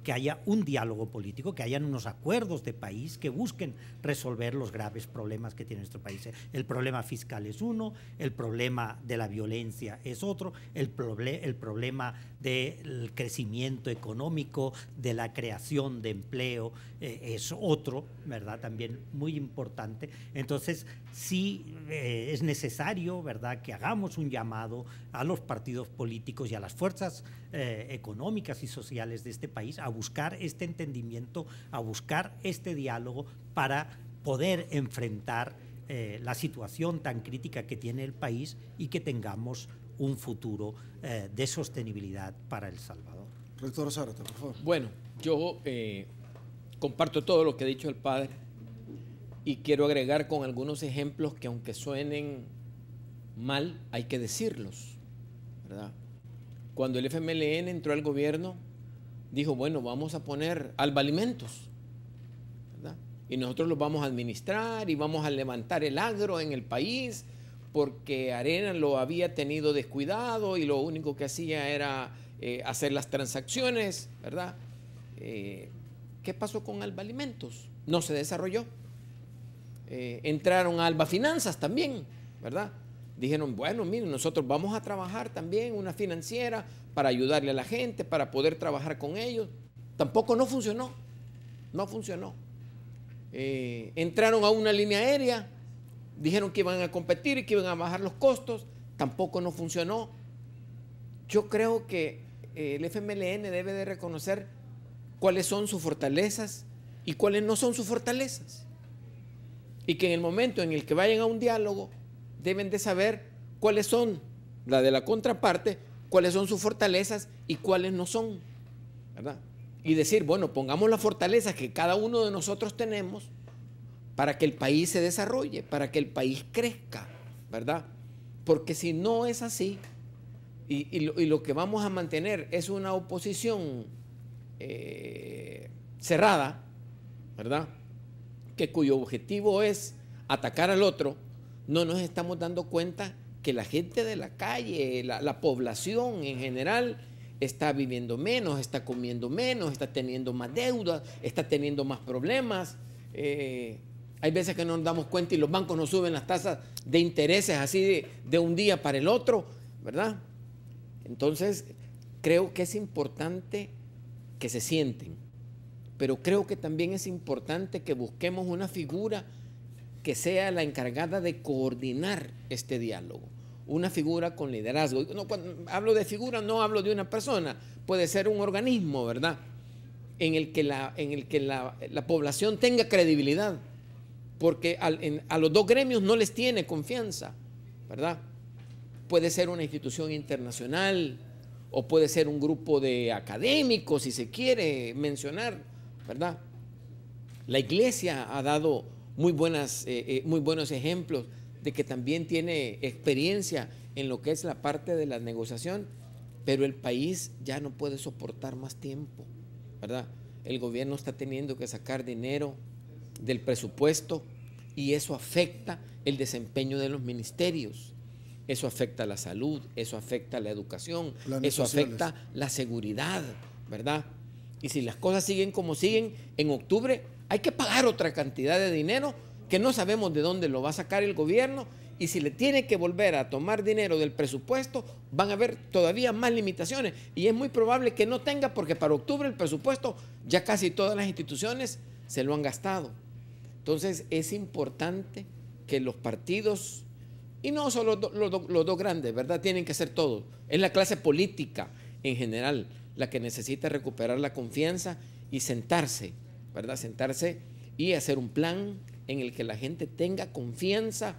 que haya un diálogo político, que hayan unos acuerdos de país que busquen resolver los graves problemas que tiene nuestro país. El problema fiscal es uno, el problema de la violencia es otro, el problema del crecimiento económico, de la creación de empleo es otro, ¿verdad? También muy importante. Entonces sí es necesario, ¿verdad?, que hagamos un llamado a los partidos políticos y a las fuerzas económicas y sociales de este país a buscar este entendimiento, a buscar este diálogo para poder enfrentar la situación tan crítica que tiene el país y que tengamos un futuro de sostenibilidad para El Salvador. Rector Zárate, por favor. Bueno, yo comparto todo lo que ha dicho el padre y quiero agregar con algunos ejemplos que aunque suenen mal, hay que decirlos, ¿verdad? Cuando el FMLN entró al gobierno, dijo, bueno, vamos a poner Alba Alimentos, ¿verdad? Y nosotros los vamos a administrar y vamos a levantar el agro en el país, porque Arena lo había tenido descuidado y lo único que hacía era hacer las transacciones, ¿verdad? ¿Qué pasó con Alba Alimentos? No se desarrolló. Entraron a Alba Finanzas también, ¿verdad? Dijeron, bueno, miren, nosotros vamos a trabajar también una financiera para ayudarle a la gente, para poder trabajar con ellos. Tampoco no funcionó, no funcionó. Entraron a una línea aérea, dijeron que iban a competir y que iban a bajar los costos, tampoco no funcionó. Yo creo que el FMLN debe de reconocer cuáles son sus fortalezas y cuáles no son sus fortalezas. Y que en el momento en el que vayan a un diálogo, deben de saber cuáles son, la de la contraparte, cuáles son sus fortalezas y cuáles no son, ¿verdad? Y decir, bueno, pongamos las fortalezas que cada uno de nosotros tenemos para que el país se desarrolle, para que el país crezca, ¿verdad? Porque si no es así, y lo que vamos a mantener es una oposición cerrada, ¿verdad? Cuyo objetivo es atacar al otro, no nos estamos dando cuenta que la gente de la calle, la población en general, está viviendo menos, está comiendo menos, está teniendo más deudas, está teniendo más problemas. Hay veces que no nos damos cuenta y los bancos nos suben las tasas de intereses así de un día para el otro, ¿verdad? Entonces, creo que es importante que se sienten, pero creo que también es importante que busquemos una figura que sea la encargada de coordinar este diálogo, una figura con liderazgo. No, cuando hablo de figura no hablo de una persona, puede ser un organismo, ¿verdad? En el que la población tenga credibilidad, porque a los dos gremios no les tiene confianza, ¿verdad? Puede ser una institución internacional o puede ser un grupo de académicos, si se quiere mencionar, ¿verdad? La iglesia ha dado muy buenos ejemplos de que también tiene experiencia en lo que es la parte de la negociación, pero el país ya no puede soportar más tiempo, ¿verdad? El gobierno está teniendo que sacar dinero del presupuesto y eso afecta el desempeño de los ministerios, eso afecta la salud, eso afecta la educación, eso afecta la seguridad, ¿verdad? Y si las cosas siguen como siguen, en octubre hay que pagar otra cantidad de dinero que no sabemos de dónde lo va a sacar el gobierno, y si le tiene que volver a tomar dinero del presupuesto, van a haber todavía más limitaciones, y es muy probable que no tenga, porque para octubre el presupuesto ya casi todas las instituciones se lo han gastado. Entonces es importante que los partidos, y no solo los dos grandes, ¿verdad? Tienen que ser todos, es la clase política en general la que necesita recuperar la confianza y sentarse, ¿verdad? Sentarse y hacer un plan en el que la gente tenga confianza,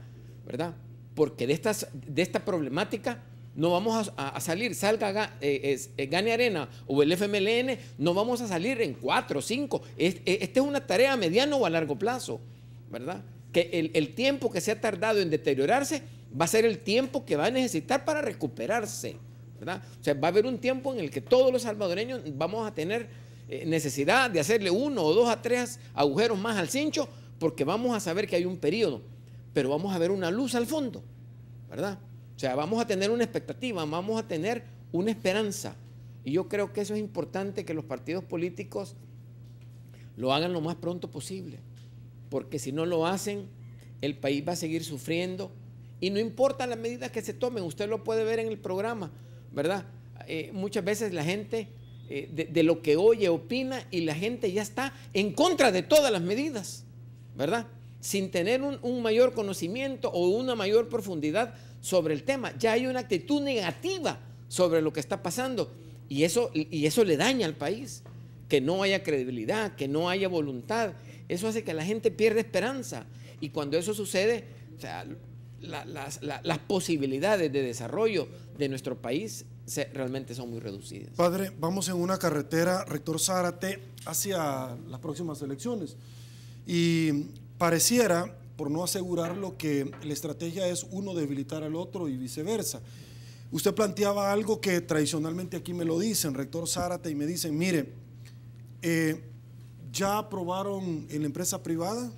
¿verdad? Porque de esta problemática no vamos a salir, gane Arena o el FMLN, no vamos a salir en 4 o 5. Esta es una tarea a mediano o a largo plazo, ¿verdad? Que el tiempo que se ha tardado en deteriorarse va a ser el tiempo que va a necesitar para recuperarse, ¿verdad? O sea, va a haber un tiempo en el que todos los salvadoreños vamos a tener necesidad de hacerle 1 o 2 a 3 agujeros más al cincho, porque vamos a saber que hay un periodo, pero vamos a ver una luz al fondo, ¿verdad? O sea, vamos a tener una expectativa, vamos a tener una esperanza. Y yo creo que eso es importante, que los partidos políticos lo hagan lo más pronto posible, porque si no lo hacen, el país va a seguir sufriendo, y no importa las medidas que se tomen, usted lo puede ver en el programa, ¿verdad? Muchas veces la gente de lo que oye opina, y la gente ya está en contra de todas las medidas, ¿verdad? Sin tener un mayor conocimiento o una mayor profundidad sobre el tema. Ya hay una actitud negativa sobre lo que está pasando, y eso le daña al país. Que no haya credibilidad, que no haya voluntad, eso hace que la gente pierda esperanza, y cuando eso sucede, o sea, las posibilidades de desarrollo de nuestro país realmente son muy reducidas. Padre, vamos en una carretera, rector Zárate, hacia las próximas elecciones. Y pareciera, por no asegurarlo, que la estrategia es uno debilitar al otro y viceversa. Usted planteaba algo que tradicionalmente aquí me lo dicen, rector Zárate, y me dicen, mire, ya aprobaron en la empresa privada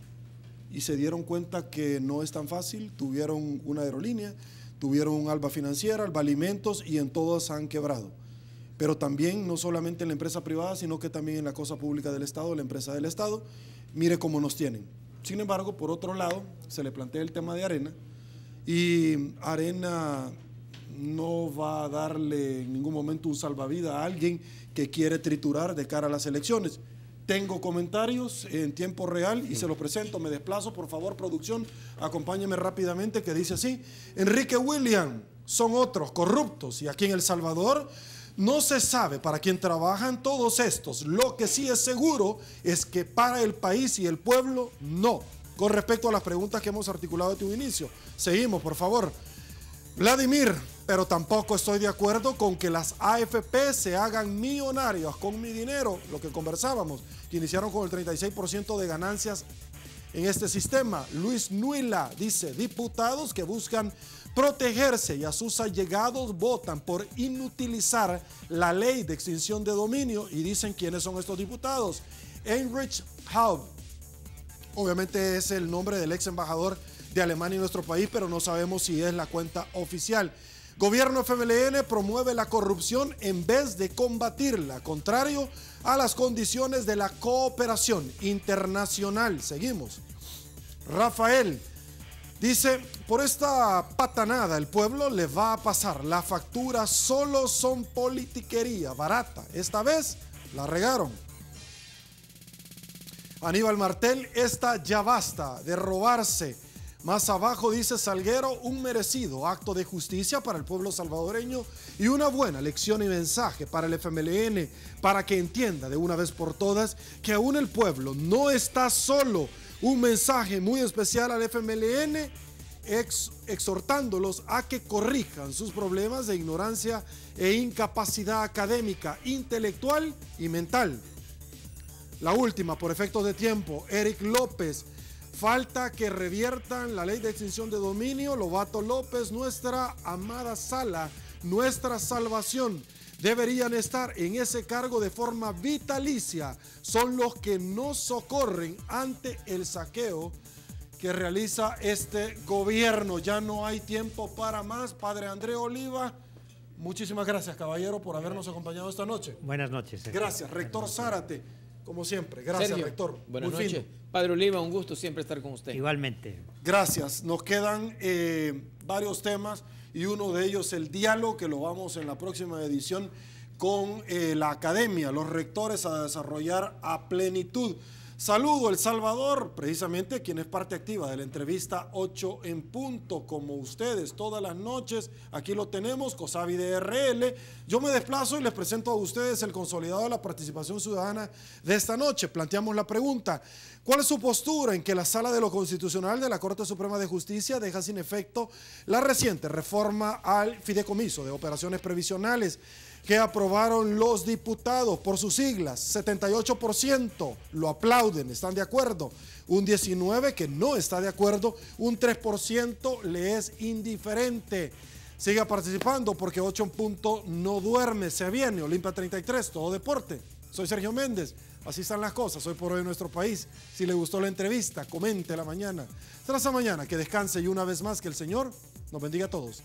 y se dieron cuenta que no es tan fácil, tuvieron una aerolínea, tuvieron un Alba Financiera, Alba Alimentos, y en todas han quebrado. Pero también, no solamente en la empresa privada, sino que también en la cosa pública del Estado, la empresa del Estado, mire cómo nos tienen. Sin embargo, por otro lado, se le plantea el tema de Arena, y Arena no va a darle en ningún momento un salvavidas a alguien que quiere triturar de cara a las elecciones. Tengo comentarios en tiempo real y se los presento. Me desplazo, por favor, producción, acompáñeme rápidamente, que dice así: Enrique William, son otros corruptos, y aquí en El Salvador no se sabe para quién trabajan todos estos. Lo que sí es seguro es que para el país y el pueblo, no. Con respecto a las preguntas que hemos articulado desde un inicio, seguimos, por favor. Vladimir, pero tampoco estoy de acuerdo con que las AFP se hagan millonarias con mi dinero, lo que conversábamos, que iniciaron con el 36% de ganancias en este sistema. Luis Nuila dice, diputados que buscan protegerse y a sus allegados votan por inutilizar la ley de extinción de dominio, y dicen quiénes son estos diputados. Heinrich Haub, obviamente es el nombre del ex embajador de Alemania en nuestro país, pero no sabemos si es la cuenta oficial. Gobierno FMLN promueve la corrupción en vez de combatirla, contrario a las condiciones de la cooperación internacional. Seguimos. Rafael dice, por esta patanada el pueblo le va a pasar. Las facturas solo son politiquería barata. Esta vez la regaron. Aníbal Martel, esta ya basta de robarse. Más abajo dice Salguero, un merecido acto de justicia para el pueblo salvadoreño y una buena lección y mensaje para el FMLN, para que entienda de una vez por todas que aún el pueblo no está solo. Un mensaje muy especial al FMLN, exhortándolos a que corrijan sus problemas de ignorancia e incapacidad académica, intelectual y mental. La última, por efectos de tiempo, Eric López. Falta que reviertan la ley de extinción de dominio. Lobato López, nuestra amada Sala, nuestra salvación. Deberían estar en ese cargo de forma vitalicia. Son los que nos socorren ante el saqueo que realiza este gobierno. Ya no hay tiempo para más. Padre André Oliva, muchísimas gracias, caballero, por habernos acompañado esta noche. Buenas noches. Gracias, rector Zárate, como siempre. Gracias, Sergio, rector. Buenas noches. Padre Oliva, un gusto siempre estar con usted. Igualmente. Gracias. Nos quedan varios temas y uno de ellos el diálogo, que lo vamos en la próxima edición con la academia, los rectores a desarrollar a plenitud. Saludo El Salvador, precisamente quien es parte activa de la entrevista 8 en punto, como ustedes todas las noches. Aquí lo tenemos, COSAVI DRL. Yo me desplazo y les presento a ustedes el consolidado de la participación ciudadana de esta noche. Planteamos la pregunta: ¿cuál es su postura en que la Sala de lo Constitucional de la Corte Suprema de Justicia deja sin efecto la reciente reforma al fideicomiso de operaciones previsionales que aprobaron los diputados por sus siglas? 78% lo aplauden, están de acuerdo, un 19% que no está de acuerdo, un 3% le es indiferente. Siga participando porque 8 en punto no duerme, se viene Olimpia 33, todo deporte. Soy Sergio Méndez, así están las cosas hoy por hoy en nuestro país. Si le gustó la entrevista, comente la mañana. Hasta mañana, que descanse y una vez más que el Señor nos bendiga a todos.